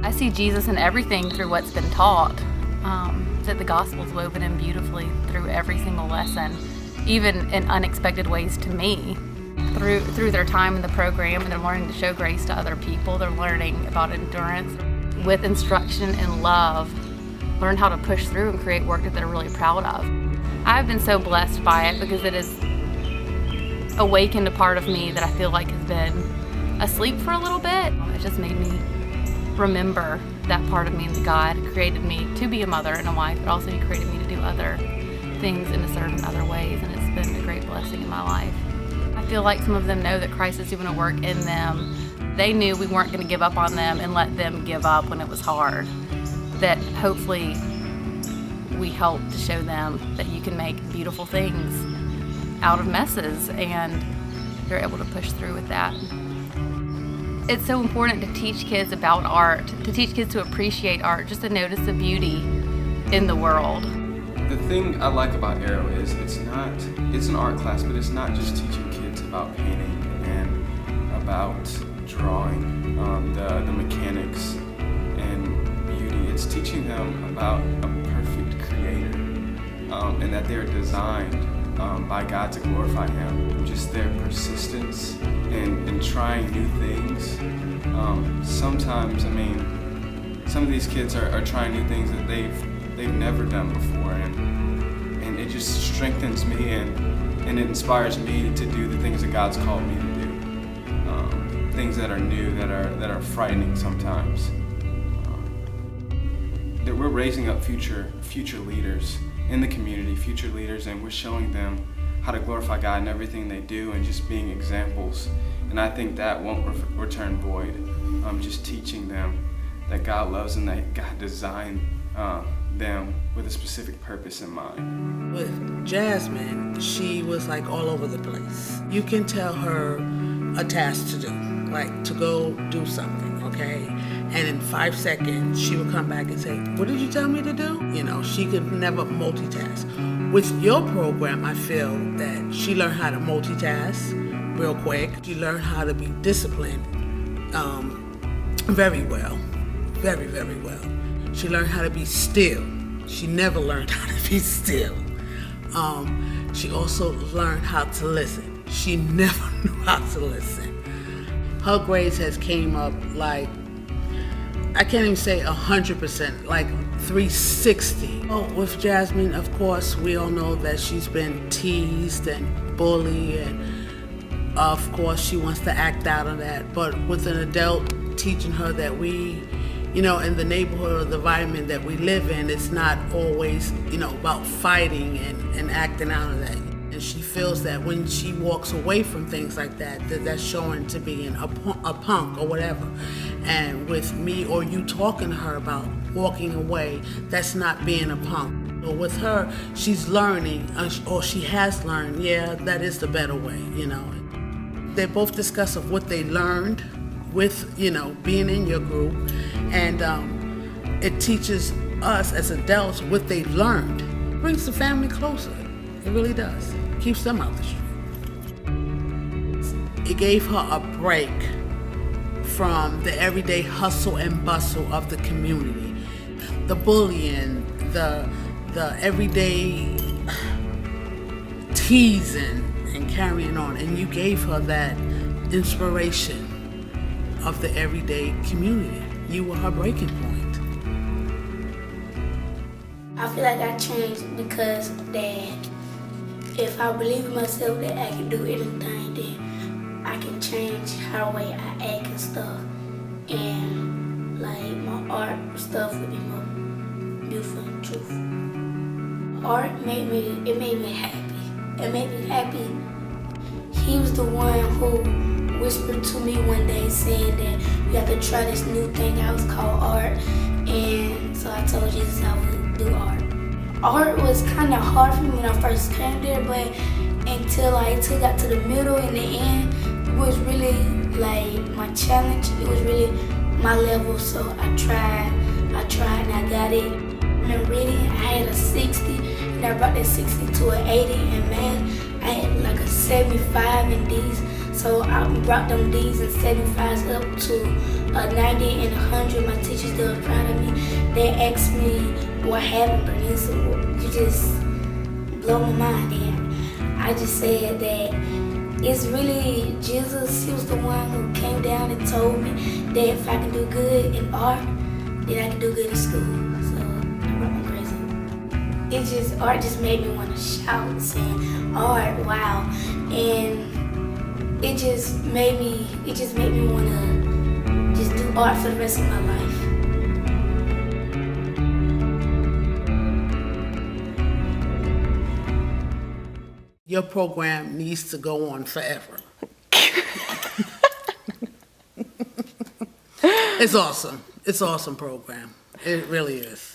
I see Jesus in everything through what's been taught, that the gospel's woven in beautifully through every single lesson, even in unexpected ways to me. Through their time in the program, and they're learning to show grace to other people. They're learning about endurance with instruction and love, learn how to push through and create work that they're really proud of. I've been so blessed by it because it has awakened a part of me that I feel like has been asleep for a little bit. It just made me remember that part of me that God created me to be a mother and a wife, but also He created me to do other things and to serve in other ways, and it's been a great blessing in my life. I feel like some of them know that Christ is doing a work in them. They knew we weren't going to give up on them and let them give up when it was hard. That hopefully we help to show them that you can make beautiful things out of messes, and they're able to push through with that. It's so important to teach kids about art, to teach kids to appreciate art, just to notice the beauty in the world. The thing I like about Arrow is it's an art class, but it's not just teaching kids about painting and about drawing, the mechanics and beauty. It's teaching them about a perfect creator, and that they're designed by God to glorify Him. Just their persistence in trying new things. Sometimes, some of these kids are trying new things that they've never done before, and it just strengthens me and it inspires me to do the things that God's called me to do. Things that are new, that are frightening sometimes. That we're raising up future leaders in the community, future leaders, and we're showing them how to glorify God in everything they do and just being examples. And I think that won't return void. Just teaching them that God loves and that God designed them with a specific purpose in mind. With Jasmine, she was like all over the place. You can tell her a task to do, like to go do something, okay? And in 5 seconds, she would come back and say, "What did you tell me to do?" She could never multitask. With your program, I feel that she learned how to multitask real quick. She learned how to be disciplined very well, very, very well. She learned how to be still. She never learned how to be still. She also learned how to listen. She never knew how to listen. Her grades has came up like, I can't even say 100%, like 360. Oh, with Jasmine, of course, we all know that she's been teased and bullied, and of course she wants to act out on that. But with an adult teaching her that we, in the neighborhood or the environment that we live in, it's not always, about fighting and acting out of that. And she feels that when she walks away from things like that, that's showing to being a punk or whatever. And with me or you talking to her about walking away, that's not being a punk. But with her, she's learning, or she has learned, yeah, that is the better way, They both discuss of what they learned with, being in your group. And it teaches us as adults what they've learned. It brings the family closer. It really does. Keeps them out the street. It gave her a break from the everyday hustle and bustle of the community. The bullying, the everyday teasing and carrying on. And you gave her that inspiration of the everyday community. You were her breaking point. I feel like I changed because that if I believe in myself that I can do anything, then I can change how way I act and stuff. And like my art stuff would be more beautiful and truthful. Art made me happy. It made me happy. He was the one who whispered to me one day saying that you have to try this new thing out. It's called art. And so I told Jesus I would do art. Art was kind of hard for me when I first came there, but until I got to the middle and the end, it was really like my challenge. It was really my level, so I tried and I got it. In reading, I had a 60, and I brought that 60 to an 80. In math, I had like a 75 in these. So I brought them D's and 75s up to a 90 and 100. My teachers, they were proud of me. They asked me what happened, Bernice. You just blow my mind. And I just said that it's really Jesus. He was the one who came down and told me that if I can do good in art, then I can do good in school. So I wrote my present. Art just made me want to shout, saying, art, wow. And it just made me want to just do art for the rest of my life. Your program needs to go on forever. It's awesome. It's an awesome program. It really is.